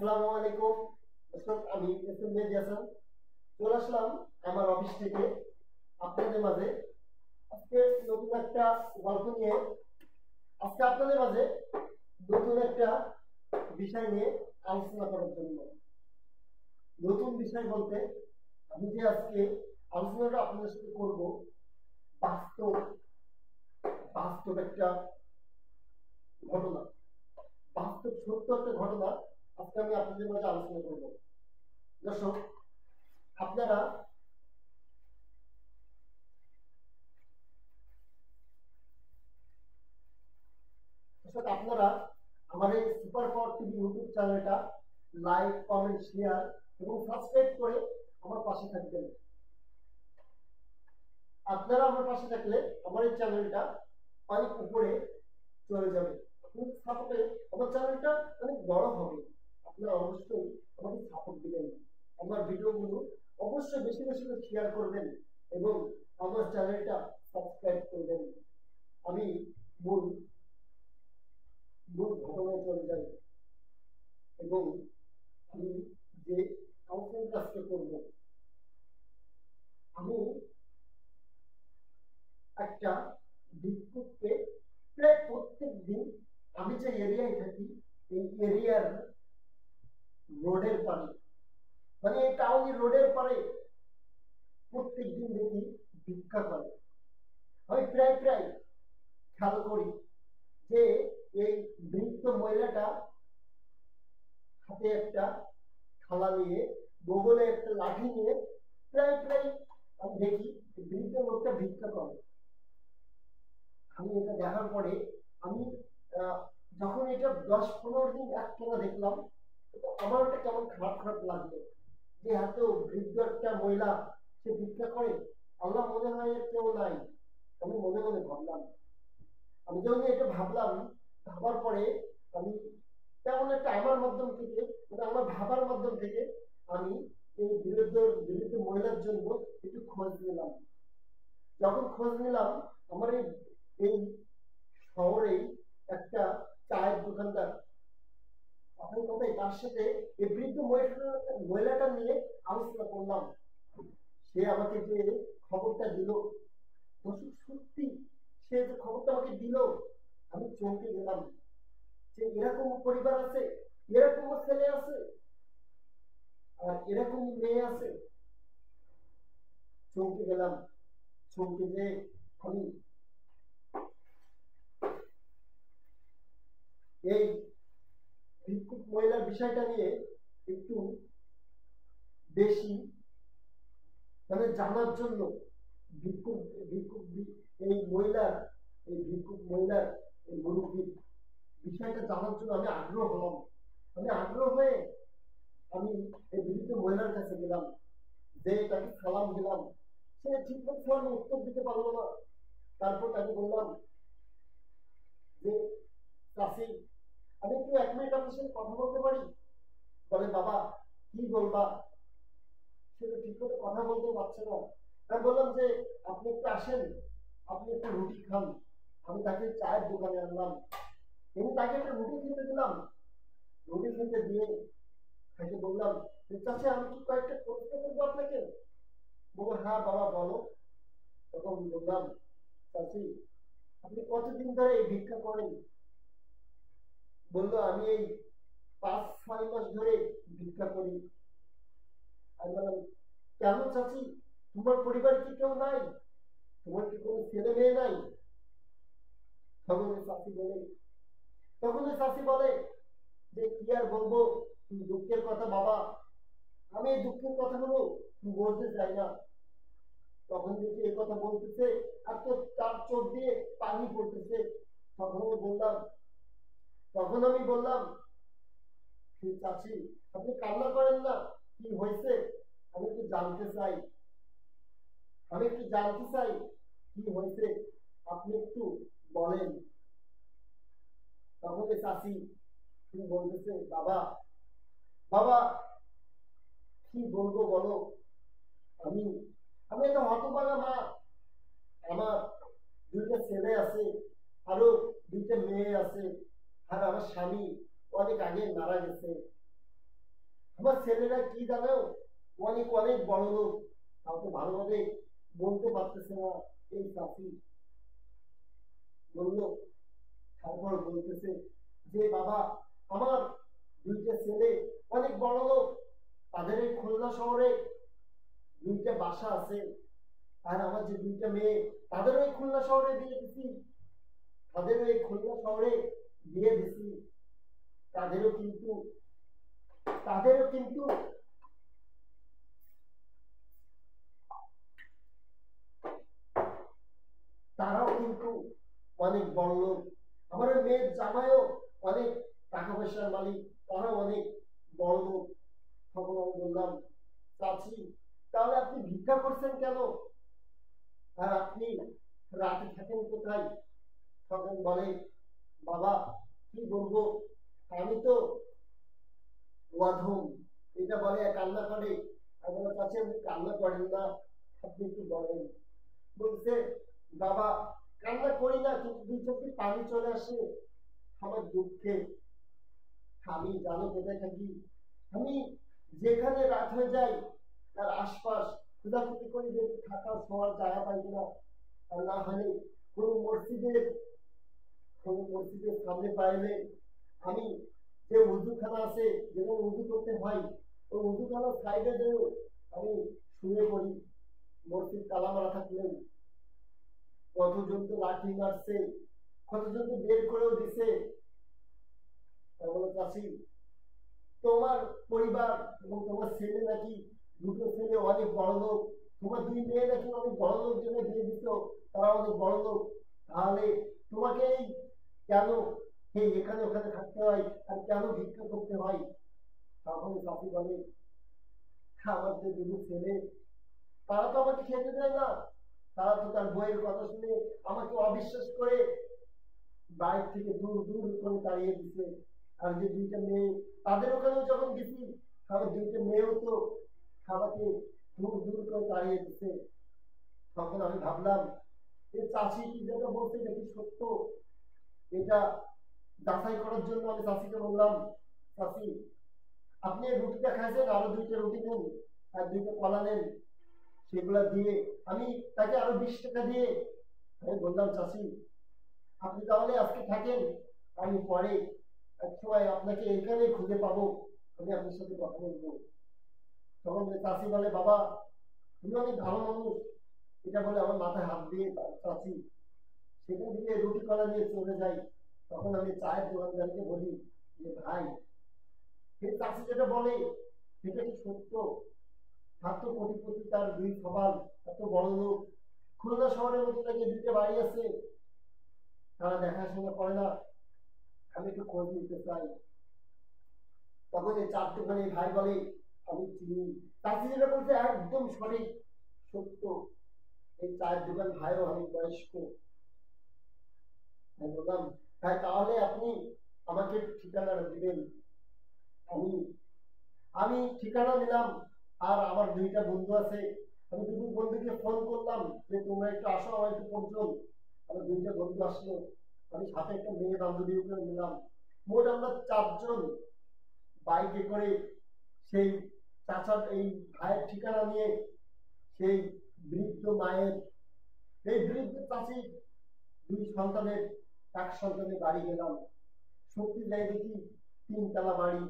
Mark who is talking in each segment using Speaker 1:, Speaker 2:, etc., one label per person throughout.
Speaker 1: আসসালামু আলাইকুম দর্শক, আমি এসএম মেহেদী হাসান চলে আসলাম আমার অফিস থেকে আপনাদের মাঝে। আজকে নতুন একটা গল্প নিয়ে আজকে আপনাদের মাঝে নতুন একটা বিষয় নিয়ে আলোচনা করার জন্য। নতুন বিষয় বলতে আমি যে আজকে আলোচনাটা আপনাদের সাথে করব, বাস্তব বাস্তব একটা ঘটনা, বাস্তব সত্য একটা ঘটনা আজকে আমি আপনাদের মাঝে আলোচনা করব। দর্শক, আপনারা আপনারা আমার এই সুপার পাওয়ার টিভি ইউটিউব চ্যানেলটা লাইক, কমেন্ট, শেয়ার এবং সাবস্ক্রাইব করে আমার পাশে থাকবেন। আপনারা আমার পাশে থাকলে আমার এই চ্যানেলটা অনেক উপরে চলে যাবে। আপনাদের সাপোর্টে আমার চ্যানেলটা অনেক বড় হবে। আপনারা অবশ্যই আমাকে সাপোর্ট দিবেন। আমার ভিডিওগুলো অবশ্যই বেশি বেশি করে শেয়ার করবেন এবং আমার চ্যানেলটা সাবস্ক্রাইব করবেন। আমি মূল ঘটনায় চলে যাই এবং আমি যে কাউন্সিলিং কাজটা করব, আমি একটা ভিক্ষুককে প্রায় প্রত্যেক দিন, আমি যে এরিয়ায় থাকি এই এরিয়ার রোডের পারে, মানে এই টাউনের রোডের পারে প্রত্যেক দিন দেখি ভিক্ষা করে। আমি প্রায় প্রায় খেয়াল করি যে এই বৃদ্ধ মহিলাটা হাতে একটা থালা নিয়ে, বগলে একটা লাঠি নিয়ে প্রায় প্রায় আমি দেখি বৃদ্ধ লোকটা ভিক্ষা করে। আমি এটা দেখার পরে আমি যখন এটা 10-15 দিন একটানা দেখলাম, আমার ওটা কেমন খারাপ খারাপ লাগলো যে এত বৃদ্ধ একটা মহিলা সে ভিক্ষা করে, আল্লাহ মনে হয় এর কেউ নাই। আমি মনে মনে ভাবলাম। আমি যখন এটা ভাবলাম, ভাবার পরে আমি তেমন একটা আমার মাধ্যম থেকে, মানে আমার ভাবার মাধ্যম থেকে আমি এই বিরুদ্ধ মহিলার জন্য একটু খোঁজ নিলাম। যখন খোঁজ নিলাম, আমার এই শহরে একটা চায়ের দোকানদার, আপনার কথাই তার সাথে এই বৃদ্ধ মহিলাটা নিয়ে আলোচনা করলাম। সে আমাকে যে খবরটা দিল, সত্যি সে যে খবরটা আমাকে দিল, আমি চমকে গেলাম যে এরকম পরিবার আছে, এরকম ছেলে আছে, আর এরকম মেয়ে আছে। চমকে গেলাম। চমকে যে আমি এই ভিক্ষুক মহিলার বিষয়টা নিয়ে একটু বেশি মানে জানার জন্য, ভিক্ষুক ভিক্ষুক এই মহিলার ভিক্ষুক মহিলার এই মুরব্বীর বিষয়টা জানার জন্য আমি আগ্রহ হলাম। আমি আগ্রহ হয়ে আমি এই বৃদ্ধ মহিলার কাছে গেলাম, যে তাকে সালাম দিলাম। সে ঠিকঠাক সময় উত্তর দিতে পারলো না। তারপর তাকে বললাম যে চাষি, আমি একটু 1 মিনিট আপনার সাথে কথা বলতে পারি? বলে, বাবা কি বলবা? সে তো ঠিক করে কথা বলতে পারছে না। আমি বললাম যে আপনি একটু আসেন, আপনি একটা রুটি খান। আমি তাকে চায়ের দোকানে আনলাম, আমি তাকে একটা রুটি খেতে দিলাম। রুটি খেতে দিয়ে তাকে বললাম, চাচা আমি কি কয়েকটা প্রশ্ন করবো আপনাকে? বলবো, হ্যাঁ বাবা বলো। তখন বললাম, চাচি আপনি কতদিন ধরে এই ভিক্ষা করেন? বললো, আমি এই 5-6 মাস ধরে ভিক্ষা করি। আমি বললাম, কেন চাচি, তোমার পরিবারে কি কেউ নাই? তোমার কি কোনো ছেলে মেয়ে নাই? তখন চাচি বলে যে কি আর বলবো, দুঃখের কথা বাবা, আমি এই দুঃখের কথাগুলো বলতে চাই না। তখন দেখি এই কথা বলতেছে আর তো তার চোখ দিয়ে পানি পড়তেছে। তখন আমি বললাম, চাচি আপনি কান্না করেন না, কি হয়েছে? আমি একটু জানতে চাই, কি হয়েছে আপনি একটু বলেন। তখন চাচি তিনি বলতেছে, বাবা বাবা কি বলবো বলো, আমি আমি একটা হতভাগা মা। আমার 2টা ছেলে আছে, আরো 2টা মেয়ে আছে, আর আমার স্বামী অনেক আগে মারা গেছে। তোমার ছেলেরা কি জানো, অনেক অনেক বড় লোক, তাও তো ভালোভাবে বলতে পারতেছে না এই চাষি বললো। তারপর বলতেছে যে বাবা, আমার দুইটা ছেলে অনেক বড় লোক, তাদের এই খুলনা শহরে দুইটা বাসা আছে, আর আমার যে দুইটা মেয়ে তাদেরও এই খুলনা শহরে বিয়ে দিছি, তাদেরও এই খুলনা শহরে বিয়ে দিছি, তাদেরও কিন্তু তাদেরও কিন্তু তারাও কিন্তু অনেক বড় লোক, আমার ওই মেয়ের জামাইও অনেক টাকা পয়সার মালিক, তারাও অনেক বড় লোক। তখন আমি বললাম, চাচি তাহলে আপনি ভিক্ষা করছেন কেন, আর আপনি রাতে থাকেন কোথায়? তখন বলে, বাবা কি বলবো, আমি তো অধম। এটা বলে আর কান্না করে। আমি বললাম, চাচি আপনি কান্না করেন না, আপনি কি বলেন? বলছে, বাবা কান্না করি না, কিন্তু দুই চোখে পানি চলে আসে আমার দুঃখে। আমি জানো কোথায় থাকি, আমি যেখানে রাত হয়ে যায় তার আশপাশ খোঁজাখুঁজি করি যে থাকার শোয়ার জায়গা পাই কিনা, আর না হলে কোনো মসজিদের সামনে পাইলে আমি যে উজুখানা আছে যেখানে উজু করতে হয়, ওই উজুখানার সাইডে যেও আমি শুয়ে পড়ি। মসজিদ তালা মারা থাকলেও কতজন তো লাঠি মারছে, কতজন তো বের করেও দিছে। চাষি তোমার পরিবার এবং তোমার ছেলে নাকি দুটো ছেলে অনেক বড় লোক, তোমার দুই মেয়ে নাকি অনেক বড় লোক জন্য বিয়ে দিত, তারা অনেক বড় লোক, তাহলে তোমাকে কেন এই এখানে ওখানে থাকতে হয় আর কেন ভিক্ষা করতে হয়? তখন চাষি বলে, আমার যে দুটো ছেলে তারা তো আমাকে খেতে দেয় না, তারা তো তার বইয়ের কথা শুনে আমাকে অবিশ্বাস করে বাড়ির থেকে দূর দূর করে তাড়িয়ে দিছে। আর যে দুইটা মেয়ে তাদের ওখানেও যখন গেছি, আমার দুইটা মেয়েও তো আমাকে দূর দূর করে তাড়িয়ে দিছে। তখন আমি ভাবলাম যে চাষি কি যেটা বলছে এটা কি সত্য, এটা যাচাই করার জন্য আমি চাষিকে বললাম, চাষি আপনি রুটিটা খাইছেন, আরো দুইটা রুটি নেন আর দুইটা কলা নেন, সেগুলা দিয়ে আমি তাকে আরো 20 টাকা দিয়ে আমি বললাম, চাষি আপনি তাহলে আজকে থাকেন, আমি পরে এক সময় আপনাকে এখানে খুঁজে পাবো, আমি আপনার সাথে কথা বলবো। তখন চাষি বলে, বাবা তুমি অনেক ভালো মানুষ, এটা বলে আমার মাথায় হাত দিয়ে চাষি সেখান থেকে রুটি কলা নিয়ে চলে যাই। তখন আমি চায়ের দোকানদারকে বলি যে ভাই, এই চাষি যেটা বলে সেটা কি সত্য? এত কোটিপতি, তার দুই সবার এত বড় লোক, খুলনা শহরের মধ্যে নাকি দুইটা বাড়ি আছে, তারা দেখাশোনা করে না, আমি একটু খোঁজ নিতে চাই। তখন এই চার দোকানে ভাই বলে, আমি চিনি। চাষি যেটা বলছে একদম সঠিক, সত্য। এই চায়ের দোকান ভাইও আমি বয়স্ক। আমি বললাম, ভাই তাহলে আপনি আমাকে একটু ঠিকানাটা দিবেন। আমি আমি ঠিকানা দিলাম, আর আমার দুইটা বন্ধু আছে, আমি দুটো বন্ধুকে ফোন করলাম যে তোমরা একটু আসো আমার একটু পরিচয়। আমার দুইটা বন্ধু আসলো, আমি সাথে একটা মেয়ে বান্ধবী করে নিলাম। মোট আমরা 4 জন বাইকে করে সেই চাচার এই ভাইয়ের ঠিকানা নিয়ে সেই বৃদ্ধ মায়ের, এই বৃদ্ধ চাষির দুই সন্তানের এক সন্তানের বাড়ি গেলাম। সত্যি যাই দেখি 3 তলা বাড়ি।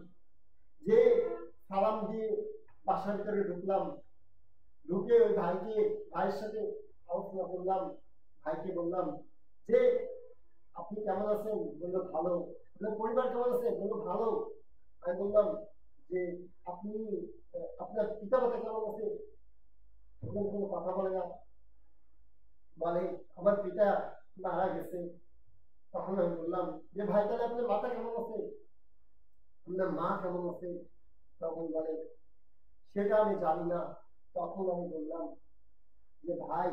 Speaker 1: যে সালাম দিয়ে বাসার ভিতরে ঢুকলাম, ঢুকে ওই ভাইয়ের সাথে আলোচনা করলাম। ভাইকে বললাম যে আপনি কেমন আছেন? বললো ভালো। পরিবার কেমন আছে? বললো ভালো। আমি বললাম যে আপনি আপনার পিতা মাতা কেমন আছে? কোনো কথা বলে না, বলে আমার পিতা মারা গেছে। তখন আমি বললাম যে ভাই তাহলে আপনার মাতা কেমন আছে, আপনার মা কেমন আছে? তখন বলে সেটা আমি জানি না। তখন আমি বললাম যে ভাই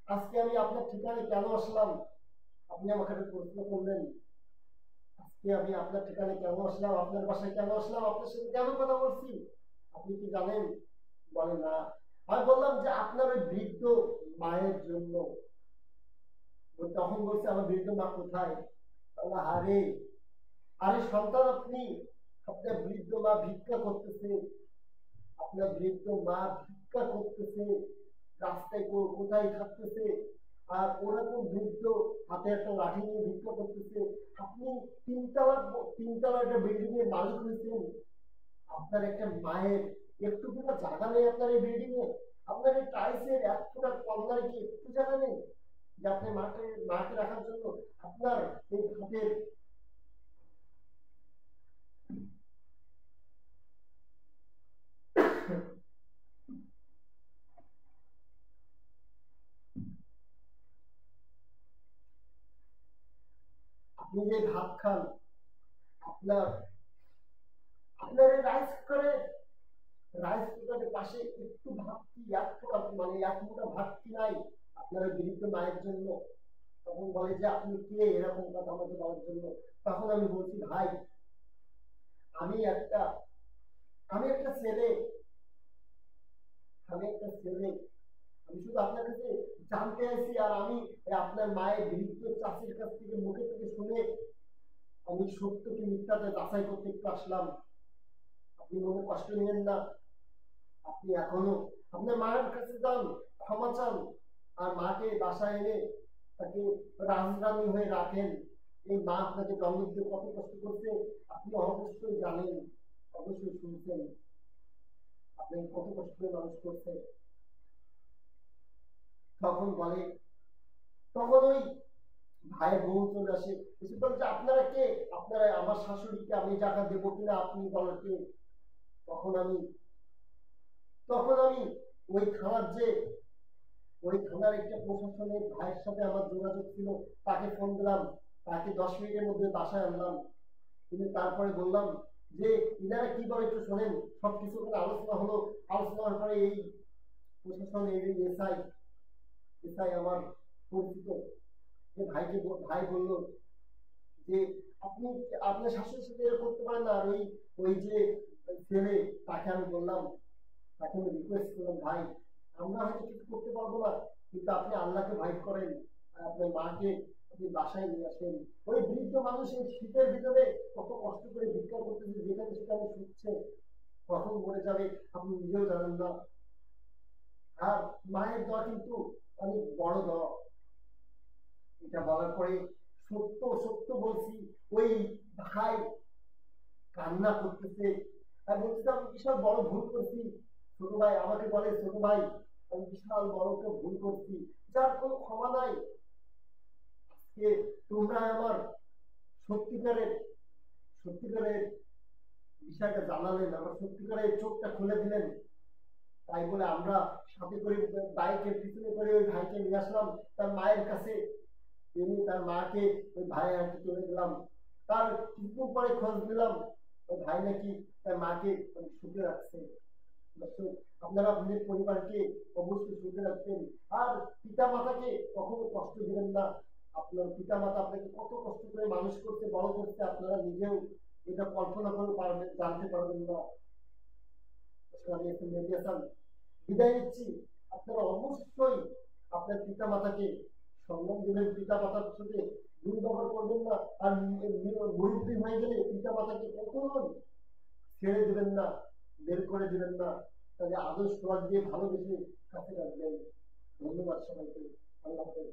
Speaker 1: আজকে আমি আপনার ঠিকানায় কেন আসলাম? আপনি আমাকে একটা প্রশ্ন করলেন, আজকে আমি আপনার ঠিকানায় কেন আসলাম, আপনার বাসায় কেন আসলাম, আপনার সাথে কেন কথা বলছি, আপনি কি জানেন? বলে না। আমি বললাম যে আপনার ওই বৃদ্ধ মায়ের জন্য। তখন বলছে আমার বৃদ্ধ মা কোথায়? আরে আরে সন্তান আপনি, আপনার বৃদ্ধ মা ভিক্ষা করতেছে, আপনার বৃদ্ধ মা ভিক্ষা করতেছে, রাস্তায় কোথায় থাকতেছে, আর ওরকম বৃদ্ধ হাতে একটা লাঠি নিয়ে ভিক্ষা করতেছে। আপনি তিনতলা তিনতলা একটা বিল্ডিং এর মালিক হয়েছেন, আপনার একটা মায়ের একটু কোনো জায়গা নেই আপনার এই বিল্ডিং এ, আপনার এই টাইলসের এক ফুটা কর্নারে কি একটু জায়গা নেই যে আপনি মাকে মাকে রাখার জন্য? আপনার এই হাতের আপনি যে ভাত খান, আপনার আপনার এই রাইস কুকারের পাশে একটু ভাত কি এক ফোঁটা মানে এক মুঠা ভাত কি নাই আপনার ওই বৃদ্ধ মায়ের জন্য? তখন বলে যে আপনি কে এরকম কথা আমাকে বলার জন্য? তখন আমি বলছি ভাই, আমি একটা আমি একটা ছেলে, আমি একটা ছেলে, আমি শুধু আপনার কাছে জানতে আসি, আর আমি আপনার মায়ের বৃদ্ধ চাষির কাছ থেকে মুখে থেকে শুনে আমি সত্য কি মিথ্যাতে যাচাই করতে একটু আসলাম। আপনি মনে কষ্ট নেবেন না, আপনি এখনো আপনার মায়ের কাছে যান, ক্ষমা চান, আর মাকে বাসায় এনে তাকে রাজরানী হয়ে রাখেন। এই মা আপনাকে জন্ম দিতে কত কষ্ট করছে আপনি অবশ্যই জানেন, অবশ্যই শুনছেন, আপনি কত কষ্ট করে মানুষ করছে। তখন বলে, তখন ওই ভাইয়ের বউ চলে আসে, এসে বলে যে আপনারা কে, আপনারা আমার শাশুড়িকে আমি টাকা দেবো কিনা আপনি বলেন কে? তখন আমি তখন আমি ওই থানার যে ওই থানার একটা প্রশাসনের ভাইয়ের সাথে আমার যোগাযোগ ছিল, তাকে ফোন দিলাম, তাকে 10 মিনিটের মধ্যে বাসায় আনলাম। কিন্তু তারপরে বললাম যে ইনারা কি বলে একটু শোনেন। সবকিছু আলোচনা হলো, আলোচনা হওয়ার পরে এই প্রশাসনের এসআই এসআই আমার পরিচিত, যে ভাই বললো যে আপনি আপনার শাশুড়ির সাথে এরকম করতে পারেন না। আর ওই ওই যে ছেলে, তাকে আমি বললাম, তাকে আমি রিকোয়েস্ট করলাম, ভাই আমরা হয়তো কিছু করতে পারবো না, কিন্তু আপনি আল্লাহকে ভয় করেন, আর আপনার মাকে আপনি বাসায় নিয়ে আসেন। ওই বৃদ্ধ মানুষ এই শীতের ভিতরে কত কষ্ট করে ভিক্ষা করতেছে, যেখানে সেখানে শুচ্ছে, কখন মরে যাবে আপনি নিজেও জানেন না। আর মায়ের দোয়া কিন্তু অনেক বড় দোয়া। এটা বলার পরে সত্য সত্য বলছি, ওই ভাই কান্না করতেছে আর বলছে আমি বিশাল বড় ভুল করছি। ছোট ভাই আমাকে বলে, ছোট ভাই আমি বিশাল বড় একটা ভুল করছি, যার কোনো ক্ষমা নাই। আজকে তোমরা আমার সত্যিকারের সত্যিকারের বিষয়টা জানালেন, আমার সত্যিকারের চোখটা খুলে দিলেন। তাই বলে আমরা সাথে করে বাইকের পিছনে করে ওই ভাইকে নিয়ে আসলাম তার মায়ের কাছে, এনে তার মাকে ওই ভাই হাতে তুলে দিলাম। তার কিছুদিন পরে খোঁজ দিলাম, ওই ভাই নাকি তার মাকে সুখে রাখছে। দর্শক, আপনারা আপনাদের পরিবারকে অবশ্যই সুখে রাখবেন, আর পিতা মাতাকে কখনো কষ্ট দিবেন না। আপনার পিতা মাতা আপনাকে কত কষ্ট করে মানুষ করতে বড় করতে আপনারা নিজেও এটা কল্পনা করে পারবেন, জানতে পারবেন না। আমি এখন মেডিয়াসান বিদায় নিচ্ছি। আপনারা অবশ্যই আপনার পিতা মাতাকে সম্মান দেবেন, পিতা মাতার সাথে দুর্ব্যবহার করবেন না। আর মুরব্বী হয়ে গেলে পিতা মাতাকে কখনোই ছেড়ে দেবেন না, বের করে দিবেন না, তাদের আদর সোহাগ দিয়ে ভালোবেসে কাছে রাখবেন। ধন্যবাদ সবাইকে। আল্লাহ হাফেজ।